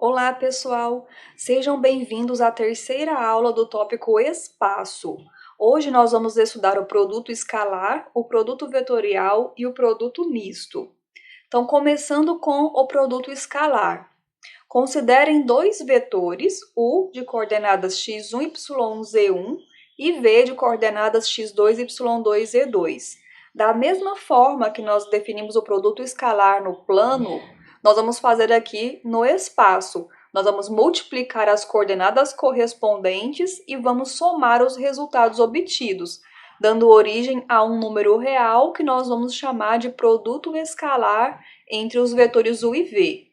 Olá, pessoal! Sejam bem-vindos à terceira aula do tópico espaço. Hoje nós vamos estudar o produto escalar, o produto vetorial e o produto misto. Então, começando com o produto escalar. Considerem dois vetores, U de coordenadas x1, y1, z1 e V de coordenadas x2, y2, z2. Da mesma forma que nós definimos o produto escalar no plano, nós vamos fazer aqui no espaço. Nós vamos multiplicar as coordenadas correspondentes e vamos somar os resultados obtidos, dando origem a um número real que nós vamos chamar de produto escalar entre os vetores U e V.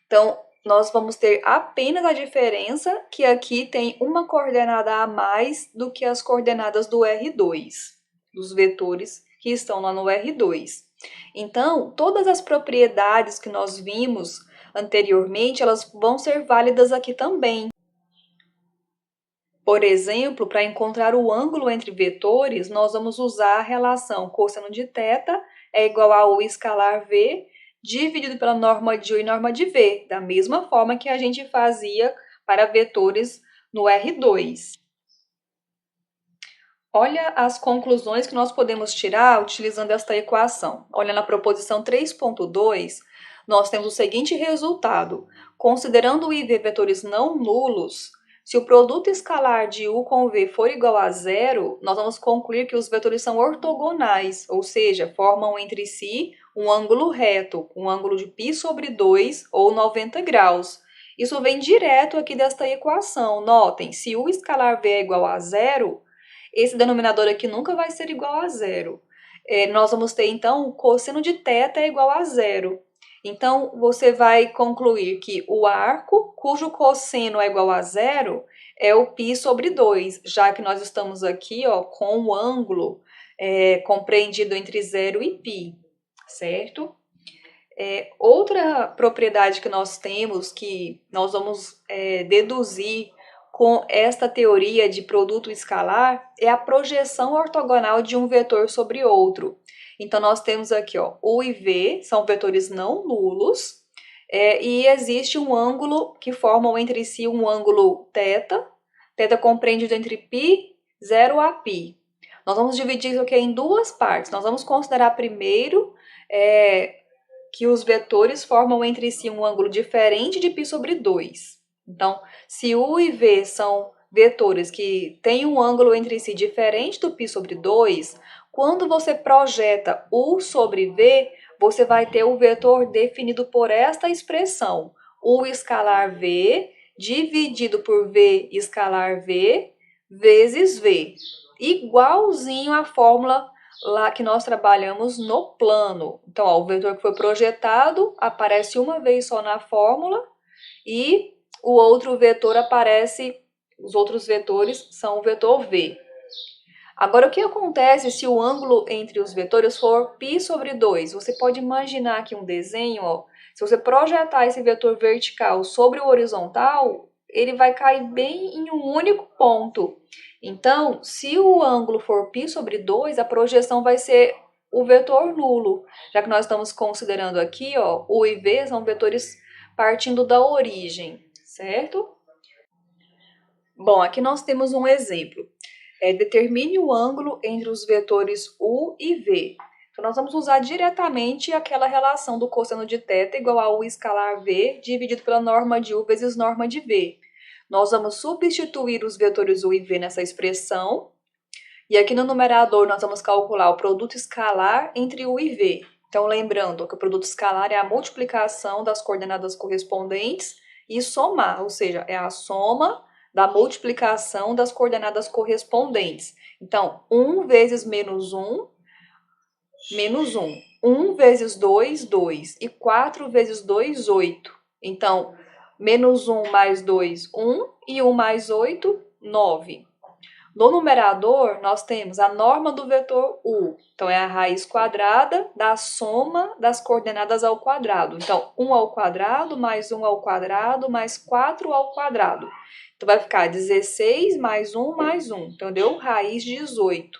Então, nós vamos ter apenas a diferença que aqui tem uma coordenada a mais do que as coordenadas do R2, dos vetores que estão lá no R2. Então, todas as propriedades que nós vimos anteriormente, elas vão ser válidas aqui também. Por exemplo, para encontrar o ângulo entre vetores, nós vamos usar a relação cosseno de θ é igual a U escalar V dividido pela norma de U e norma de V, da mesma forma que a gente fazia para vetores no R2. Olha as conclusões que nós podemos tirar utilizando esta equação. Olha na proposição 3.2, nós temos o seguinte resultado. Considerando U e V vetores não nulos, se o produto escalar de U com V for igual a zero, nós vamos concluir que os vetores são ortogonais, ou seja, formam entre si um ângulo reto, um ângulo de π sobre 2 ou 90 graus. Isso vem direto aqui desta equação. Notem, se U escalar V é igual a zero, esse denominador aqui nunca vai ser igual a zero. Nós vamos ter, então, o cosseno de θ é igual a zero. Então, você vai concluir que o arco, cujo cosseno é igual a zero, é o π sobre 2, já que nós estamos aqui com o ângulo compreendido entre 0 e π, certo? Outra propriedade que nós temos, que nós vamos deduzir com esta teoria de produto escalar, é a projeção ortogonal de um vetor sobre outro. Então, nós temos aqui, U e V são vetores não nulos, e existe um ângulo que formam entre si um ângulo θ compreendido entre π, 0 a π. Nós vamos dividir isso aqui em duas partes. Nós vamos considerar primeiro que os vetores formam entre si um ângulo diferente de π sobre 2. Então, se U e V são vetores que têm um ângulo entre si diferente do π sobre 2, quando você projeta U sobre V, você vai ter o vetor definido por esta expressão, U escalar V dividido por V escalar V vezes V, igualzinho à fórmula lá que nós trabalhamos no plano. Então, o vetor que foi projetado aparece uma vez só na fórmula e o outro vetor aparece, os outros vetores são o vetor V. Agora, o que acontece se o ângulo entre os vetores for π sobre 2? Você pode imaginar aqui um desenho, se você projetar esse vetor vertical sobre o horizontal, ele vai cair bem em um único ponto. Então, se o ângulo for π sobre 2, a projeção vai ser o vetor nulo, já que nós estamos considerando aqui, U e V são vetores partindo da origem, certo? Bom, aqui nós temos um exemplo. Determine o ângulo entre os vetores U e V. Então, nós vamos usar diretamente aquela relação do cosseno de θ igual a U escalar V dividido pela norma de U vezes norma de V. Nós vamos substituir os vetores U e V nessa expressão. E aqui no numerador nós vamos calcular o produto escalar entre U e V. Então, lembrando que o produto escalar é a multiplicação das coordenadas correspondentes e somar, ou seja, é a soma da multiplicação das coordenadas correspondentes. Então, 1 vezes menos 1, menos 1. 1 vezes 2, 2. E 4 vezes 2, 8. Então, menos 1 mais 2, 1. E 1 mais 8, 9. No numerador, nós temos a norma do vetor U. Então, é a raiz quadrada da soma das coordenadas ao quadrado. Então, 1 ao quadrado mais 1 ao quadrado mais 4 ao quadrado. Então, vai ficar 16 mais 1 mais 1. Então, deu raiz de 18.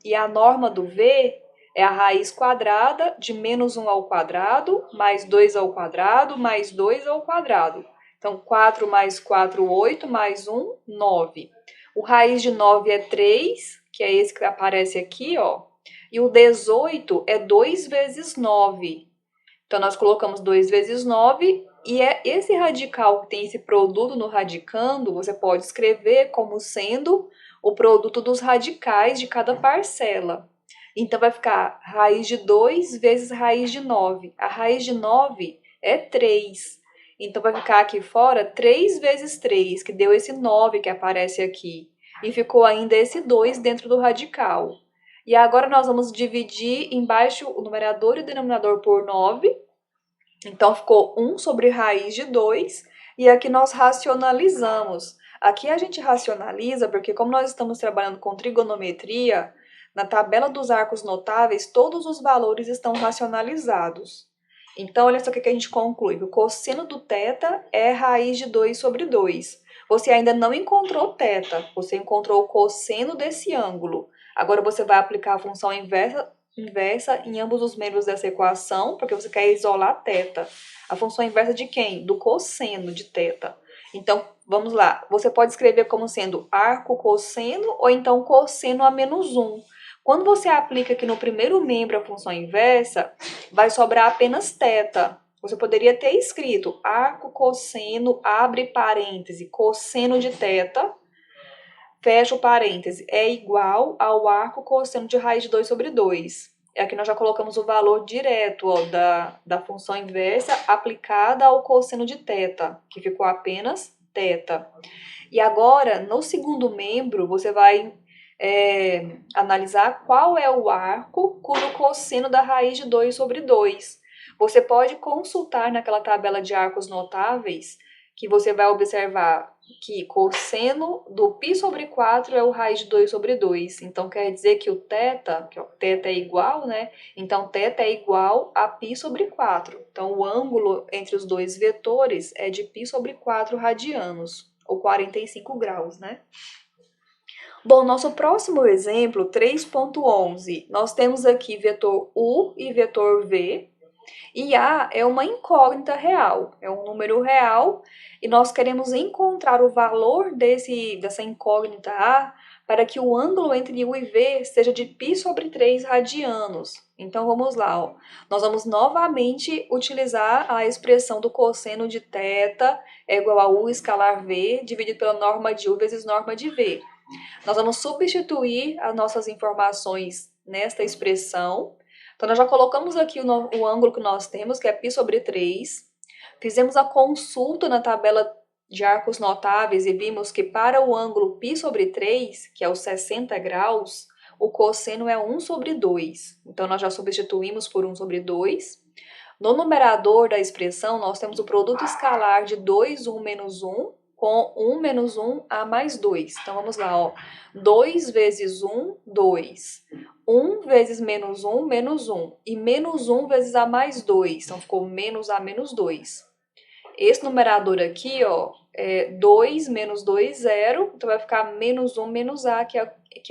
E a norma do V É a raiz quadrada de menos 1 ao quadrado, mais 2 ao quadrado, mais 2 ao quadrado. Então, 4 mais 4, 8, mais 1, 9. O raiz de 9 é 3, que é esse que aparece aqui, ó. E o 18 é 2 vezes 9. Então, nós colocamos 2 vezes 9, e é esse radical que tem esse produto no radicando, você pode escrever como sendo o produto dos radicais de cada parcela. Então, vai ficar raiz de 2 vezes raiz de 9. A raiz de 9 é 3. Então, vai ficar aqui fora 3 vezes 3, que deu esse 9 que aparece aqui. E ficou ainda esse 2 dentro do radical. E agora nós vamos dividir embaixo o numerador e o denominador por 9. Então, ficou 1 sobre raiz de 2. E aqui nós racionalizamos. Aqui a gente racionaliza porque, como nós estamos trabalhando com trigonometria, na tabela dos arcos notáveis, todos os valores estão racionalizados. Então, olha só o que a gente conclui. O cosseno do θ é raiz de 2 sobre 2. Você ainda não encontrou θ, você encontrou o cosseno desse ângulo. Agora você vai aplicar a função inversa em ambos os membros dessa equação, porque você quer isolar θ. A função inversa de quem? Do cosseno de θ. Então, vamos lá. Você pode escrever como sendo arco cosseno ou então cosseno a menos 1. Quando você aplica aqui no primeiro membro a função inversa, vai sobrar apenas θ. Você poderia ter escrito arco cosseno, abre parêntese, cosseno de θ, fecha o parêntese, é igual ao arco cosseno de raiz de 2 sobre 2. Aqui nós já colocamos o valor direto, ó, da função inversa aplicada ao cosseno de θ, que ficou apenas θ. E agora, no segundo membro, você vai analisar qual é o arco cujo cosseno da raiz de 2 sobre 2. Você pode consultar naquela tabela de arcos notáveis, que você vai observar que cosseno do π sobre 4 é o raiz de 2 sobre 2. Então, quer dizer que o θ, que o θ é igual, né? Então, θ é igual a π sobre 4. Então, o ângulo entre os dois vetores é de π sobre 4 radianos, ou 45 graus, né? Bom, nosso próximo exemplo, 3.11, nós temos aqui vetor U e vetor V, e A é uma incógnita real, é um número real, e nós queremos encontrar o valor dessa incógnita A para que o ângulo entre U e V seja de π sobre 3 radianos. Então, vamos lá, ó. Nós vamos novamente utilizar a expressão do cosseno de θ é igual a U escalar V, dividido pela norma de U vezes norma de V. Nós vamos substituir as nossas informações nesta expressão. Então, nós já colocamos aqui o ângulo que nós temos, que é π sobre 3. Fizemos a consulta na tabela de arcos notáveis e vimos que para o ângulo π sobre 3, que é os 60 graus, o cosseno é 1 sobre 2. Então, nós já substituímos por 1 sobre 2. No numerador da expressão, nós temos o produto escalar de 2, 1, menos 1, com 1 menos 1, A mais 2. Então, vamos lá, ó. 2 vezes 1, 2. 1 vezes menos 1, menos 1. E menos 1 vezes A mais 2. Então, ficou menos A menos 2. Esse numerador aqui, ó, é 2 menos 2, 0. Então, vai ficar menos 1 menos A, que é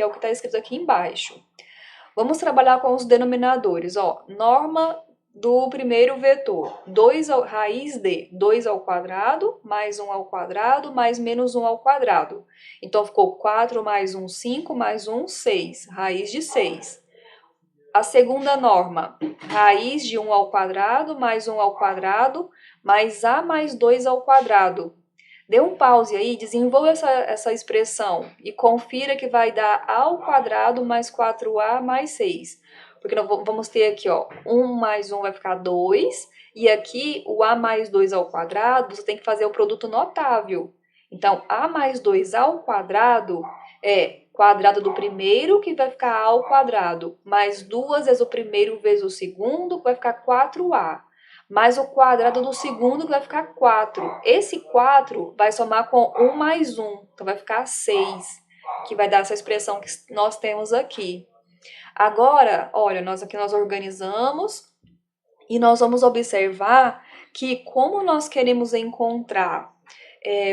o que está escrito aqui embaixo. Vamos trabalhar com os denominadores, ó. Norma do primeiro vetor, raiz de 2 ao quadrado, mais 1 ao quadrado, mais menos 1 ao quadrado. Então, ficou 4 mais 1, 5, mais 1, 6, raiz de 6. A segunda norma, raiz de 1 ao quadrado, mais 1 ao quadrado, mais A mais 2 ao quadrado. Dê um pause aí, desenvolva essa expressão e confira que vai dar A ao quadrado mais 4A mais 6. Porque nós vamos ter aqui, ó, 1 mais 1 vai ficar 2, e aqui o A mais 2 ao quadrado, você tem que fazer o produto notável. Então, A mais 2 ao quadrado é quadrado do primeiro, que vai ficar A ao quadrado, mais 2 vezes o primeiro vezes o segundo, que vai ficar 4A. Mais o quadrado do segundo, que vai ficar 4. Esse 4 vai somar com 1 mais 1, então vai ficar 6, que vai dar essa expressão que nós temos aqui. Agora, olha, nós organizamos e nós vamos observar que como nós queremos encontrar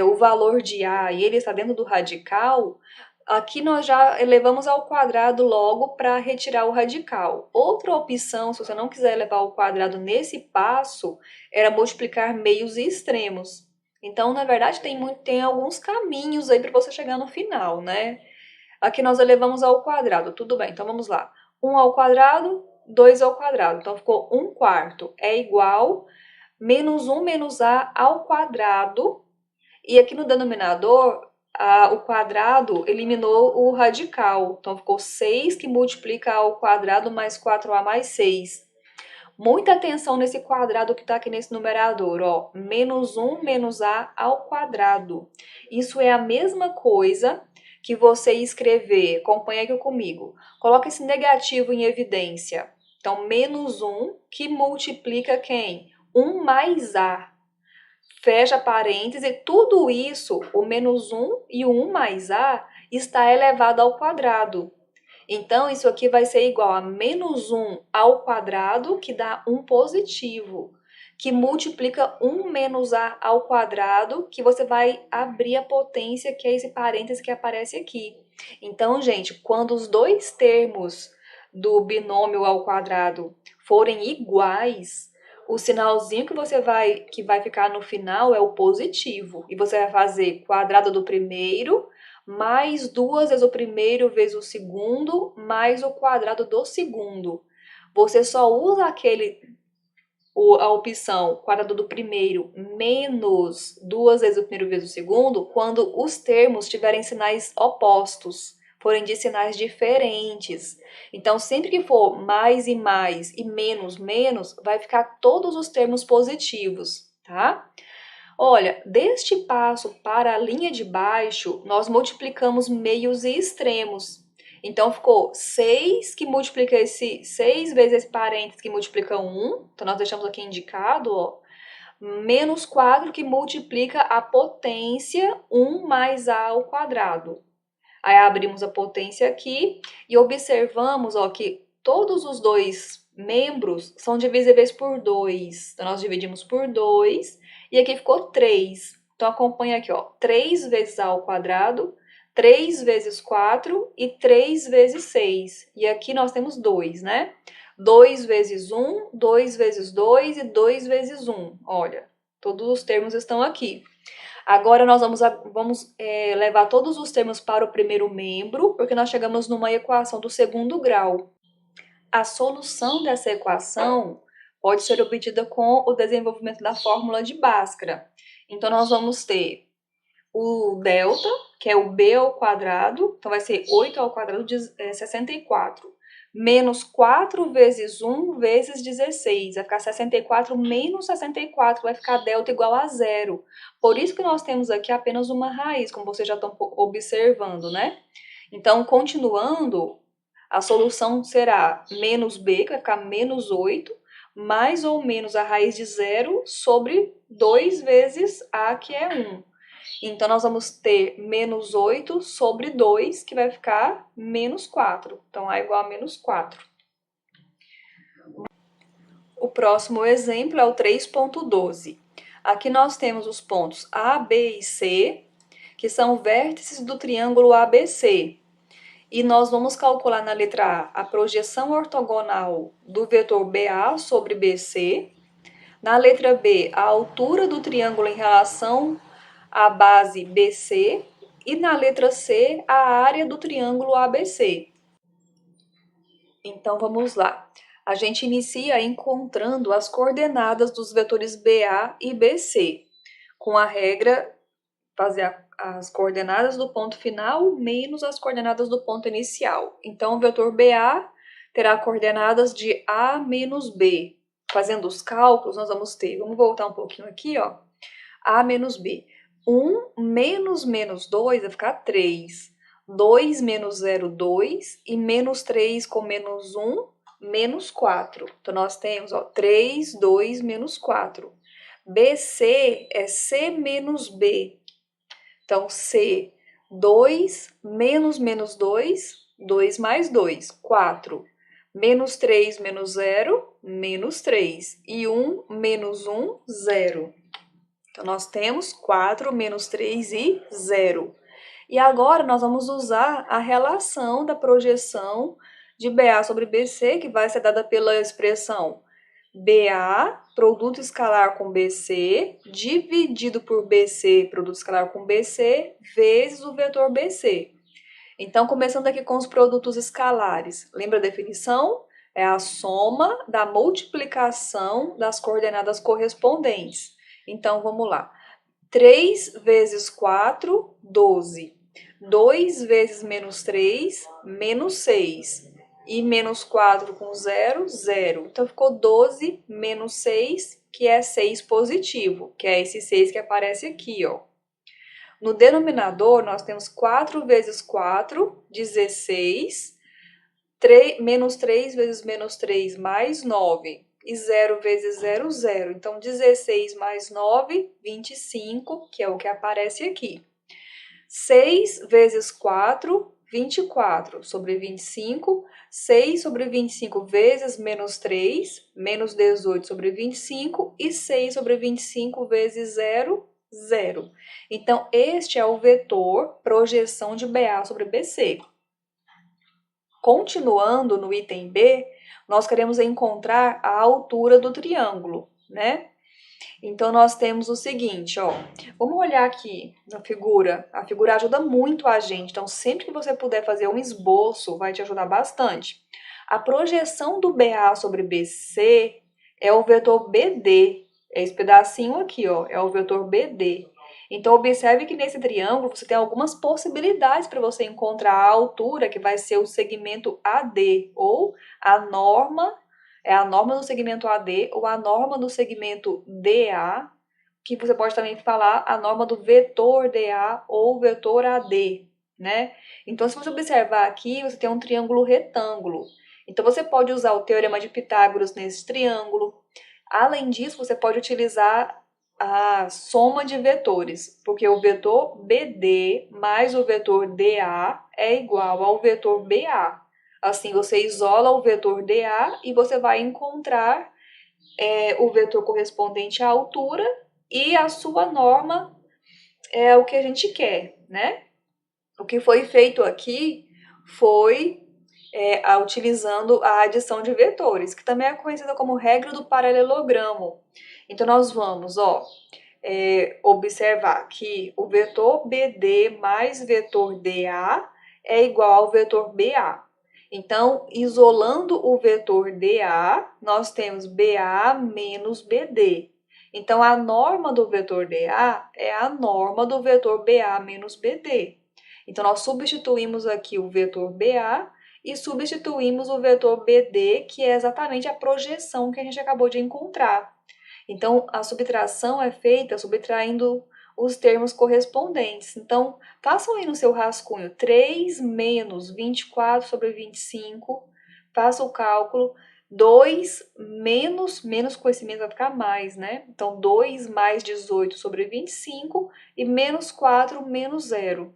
o valor de A e ele está dentro do radical, Aqui nós já elevamos ao quadrado logo para retirar o radical. Outra opção, se você não quiser elevar ao quadrado nesse passo, era multiplicar meios e extremos. Então, na verdade, tem alguns caminhos aí para você chegar no final, né? Aqui nós elevamos ao quadrado, tudo bem, então vamos lá. 1 ao quadrado, 2 ao quadrado, então ficou 1 quarto é igual menos 1 menos a ao quadrado, e aqui no denominador, o quadrado eliminou o radical, então ficou 6 que multiplica ao quadrado mais 4a mais 6. Muita atenção nesse quadrado que está aqui nesse numerador, ó, menos 1 menos a ao quadrado. Isso é a mesma coisa que você escrever, acompanha aqui comigo, coloca esse negativo em evidência. Então, menos 1 que multiplica quem? 1 mais a. Fecha parêntese, tudo isso, o menos 1 e o 1 mais a, está elevado ao quadrado. Então, isso aqui vai ser igual a menos 1 ao quadrado, que dá 1 positivo, que multiplica 1 menos a ao quadrado, que você vai abrir a potência, que é esse parêntese que aparece aqui. Então, gente, quando os dois termos do binômio ao quadrado forem iguais, o sinalzinho que vai ficar no final é o positivo. E você vai fazer quadrado do primeiro mais 2 vezes o primeiro vezes o segundo, mais o quadrado do segundo. Você só usa a opção quadrado do primeiro menos 2 vezes o primeiro vezes o segundo quando os termos tiverem sinais opostos, forem de sinais diferentes. Então, sempre que for mais e menos, vai ficar todos os termos positivos, tá? Olha, deste passo para a linha de baixo, nós multiplicamos meios e extremos. Então, ficou 6 que multiplica 6 vezes esse parênteses que multiplica 1. Então, nós deixamos aqui indicado, ó. Menos 4 que multiplica a potência 1 mais a ao quadrado. Aí, abrimos a potência aqui e observamos, ó, que todos os dois membros são divisíveis por 2. Então, nós dividimos por 2. E aqui ficou 3. Então, acompanha aqui, ó. 3 vezes a ao quadrado, 3 vezes 4 e 3 vezes 6. E aqui nós temos 2, né? 2 vezes 1, 2 vezes 2 e 2 vezes 1. Olha, todos os termos estão aqui. Agora, nós vamos levar todos os termos para o primeiro membro, porque nós chegamos numa equação do segundo grau. A solução dessa equação pode ser obtida com o desenvolvimento da fórmula de Bhaskara. Então, nós vamos ter o delta, que é o b ao quadrado, então vai ser 8 ao quadrado de 64, menos 4 vezes 1 vezes 16, vai ficar 64 menos 64, vai ficar delta igual a zero. Por isso que nós temos aqui apenas uma raiz, como vocês já estão observando, né? Então, continuando, a solução será menos b, que vai ficar menos 8, mais ou menos a raiz de zero sobre 2 vezes a, que é 1. Então, nós vamos ter menos 8 sobre 2, que vai ficar menos 4. Então, a igual a menos 4. O próximo exemplo é o 3.12. Aqui nós temos os pontos A, B e C, que são vértices do triângulo ABC. E nós vamos calcular na letra A a projeção ortogonal do vetor BA sobre BC. Na letra B, a altura do triângulo em relação à base BC. E na letra C, a área do triângulo ABC. Então, vamos lá. A gente inicia encontrando as coordenadas dos vetores BA e BC, com a regra fazer as coordenadas do ponto final menos as coordenadas do ponto inicial. Então, o vetor BA terá coordenadas de A menos B. Fazendo os cálculos, nós vamos ter, vamos voltar um pouquinho aqui, ó. A menos B. 1 menos menos 2 vai ficar 3. 2 menos 0, 2. E menos 3 com menos 1, menos 4. Então, nós temos, ó, 3, 2, menos 4. BC é C menos B. Então, C, 2 menos menos 2, 2 mais 2, 4. Menos 3 menos 0, menos 3. E 1 menos 1, 0. Então, nós temos 4 menos 3 e 0. E agora nós vamos usar a relação da projeção de BA sobre BC, que vai ser dada pela expressão BA, produto escalar com BC, dividido por BC, produto escalar com BC, vezes o vetor BC. Então, começando aqui com os produtos escalares. Lembra a definição? É a soma da multiplicação das coordenadas correspondentes. Então, vamos lá. 3 vezes 4, 12. 2 vezes menos 3, menos 6. E menos 4 com 0, 0. Então, ficou 12 menos 6, que é 6 positivo, que é esse 6 que aparece aqui, ó. No denominador, nós temos 4 vezes 4, 16. Menos 3 vezes menos 3, mais 9. E 0 vezes 0, 0. Então, 16 mais 9, 25, que é o que aparece aqui. 6 vezes 4, 24 sobre 25. 6 sobre 25 vezes menos 3, menos 18 sobre 25. E 6 sobre 25 vezes 0, 0. Então, este é o vetor projeção de BA sobre BC. Continuando no item B, nós queremos encontrar a altura do triângulo, né? Então, nós temos o seguinte, ó. Vamos olhar aqui na figura. A figura ajuda muito a gente. Então, sempre que você puder fazer um esboço, vai te ajudar bastante. A projeção do BA sobre BC é o vetor BD. É esse pedacinho aqui, ó. É o vetor BD. Então, observe que nesse triângulo você tem algumas possibilidades para você encontrar a altura, que vai ser o segmento AD, ou a norma, é a norma do segmento AD, ou a norma do segmento DA, que você pode também falar a norma do vetor DA ou vetor AD, né? Então, se você observar aqui, você tem um triângulo retângulo. Então, você pode usar o teorema de Pitágoras nesse triângulo. Além disso, você pode utilizar a soma de vetores, porque o vetor BD mais o vetor DA é igual ao vetor BA. Assim, você isola o vetor DA e você vai encontrar o vetor correspondente à altura e a sua norma é o que a gente quer, né? O que foi feito aqui foi utilizando a adição de vetores, que também é conhecida como regra do paralelogramo. Então, nós vamos, observar que o vetor BD mais vetor DA é igual ao vetor BA. Então, isolando o vetor DA, nós temos BA menos BD. Então, a norma do vetor DA é a norma do vetor BA menos BD. Então, nós substituímos aqui o vetor BA e substituímos o vetor BD, que é exatamente a projeção que a gente acabou de encontrar. Então, a subtração é feita subtraindo os termos correspondentes. Então, façam aí no seu rascunho 3 menos 24 sobre 25, faça o cálculo, 2 menos conhecimento vai ficar mais, né? Então, 2 mais 18 sobre 25 e menos 4 menos 0.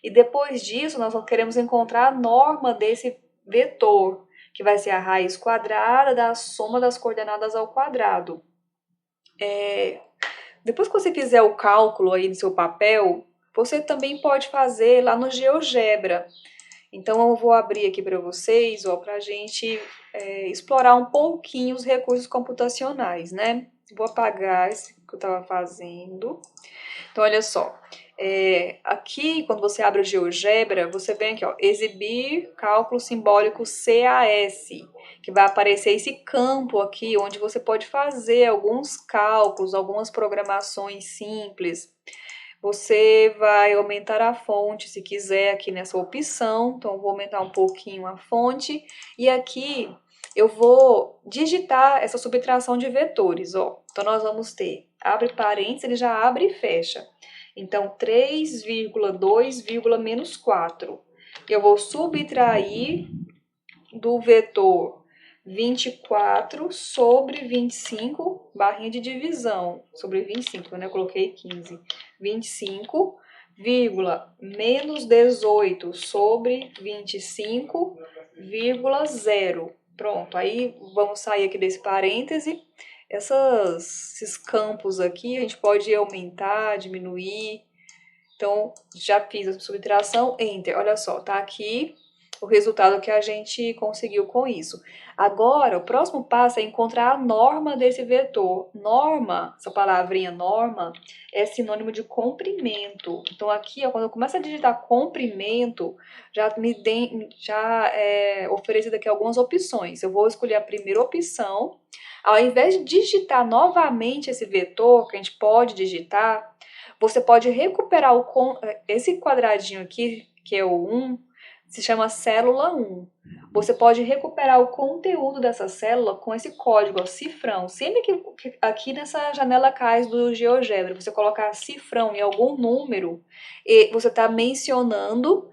E depois disso, nós queremos encontrar a norma desse vetor, que vai ser a raiz quadrada da soma das coordenadas ao quadrado. Depois que você fizer o cálculo aí no seu papel, você também pode fazer lá no GeoGebra. Então, eu vou abrir aqui para vocês, para a gente explorar um pouquinho os recursos computacionais, né? Vou apagar esse que eu estava fazendo. Então, olha só. Aqui, quando você abre o GeoGebra, você vem aqui, exibir cálculo simbólico CAS, que vai aparecer esse campo aqui, onde você pode fazer alguns cálculos, algumas programações simples. Você vai aumentar a fonte, se quiser, aqui nessa opção. Então, eu vou aumentar um pouquinho a fonte. E aqui, eu vou digitar essa subtração de vetores, Então, nós vamos ter, abre parênteses, ele já abre e fecha. Então, 3,2, menos 4. Eu vou subtrair do vetor 24 sobre 25, barrinha de divisão, sobre 25, né? Eu coloquei 15. 25, menos 18 sobre 25, 0. Pronto, aí vamos sair aqui desse parêntese. Esses campos aqui a gente pode aumentar, diminuir. Então, já fiz a subtração, Enter. Olha só, tá aqui o resultado que a gente conseguiu com isso. Agora, o próximo passo é encontrar a norma desse vetor. Norma, essa palavrinha norma, é sinônimo de comprimento. Então, aqui, ó, quando eu começo a digitar comprimento, já é oferecido aqui algumas opções. Eu vou escolher a primeira opção. Ao invés de digitar novamente esse vetor, que a gente pode digitar, você pode recuperar esse quadradinho aqui, que é o 1, se chama célula 1. Você pode recuperar o conteúdo dessa célula com esse código, ó, cifrão. Sempre que aqui nessa janela cais do GeoGebra, você colocar cifrão em algum número, e você está mencionando,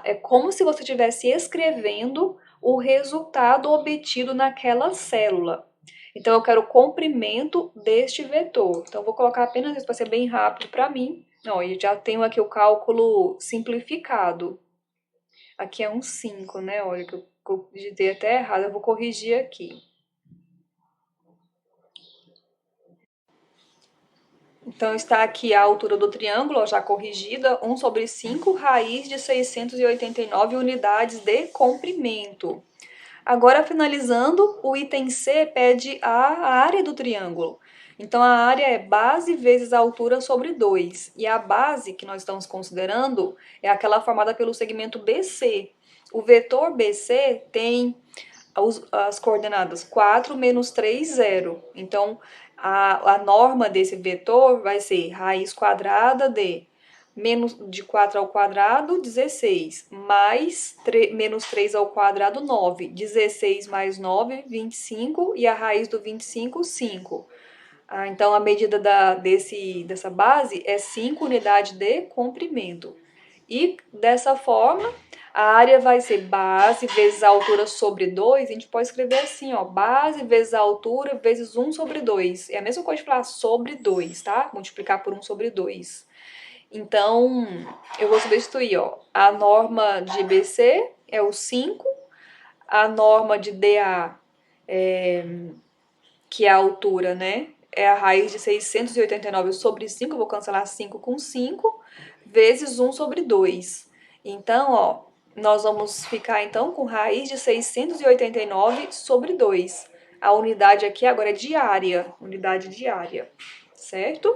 é como se você estivesse escrevendo o resultado obtido naquela célula. Então, eu quero o comprimento deste vetor. Então, eu vou colocar apenas isso para ser bem rápido para mim. Ó, e já tenho aqui o cálculo simplificado. Aqui é um 5, né? Olha, que eu digitei até errado, eu vou corrigir aqui. Então, está aqui a altura do triângulo, ó, já corrigida, 1 sobre 5, raiz de 689 unidades de comprimento. Agora, finalizando, o item C pede a área do triângulo. Então, a área é base vezes a altura sobre 2. E a base que nós estamos considerando é aquela formada pelo segmento BC. O vetor BC tem as coordenadas 4, menos 3, 0. Então, a norma desse vetor vai ser raiz quadrada de 4 ao quadrado, 16, mais menos 3 ao quadrado, 9. 16 mais 9, 25, e a raiz do 25, 5. Então, a medida dessa base é 5 unidades de comprimento. E, dessa forma, a área vai ser base vezes a altura sobre 2. A gente pode escrever assim, ó, base vezes a altura vezes 1 sobre 2. É a mesma coisa de falar sobre 2, tá? Multiplicar por 1 sobre 2. Então, eu vou substituir, ó, a norma de BC é o 5, a norma de DA, que é a altura, né, é a raiz de 689 sobre 5, eu vou cancelar 5 com 5, vezes 1 sobre 2. Então, ó, nós vamos ficar, então, com raiz de 689 sobre 2. A unidade aqui agora é diária, unidade diária, certo?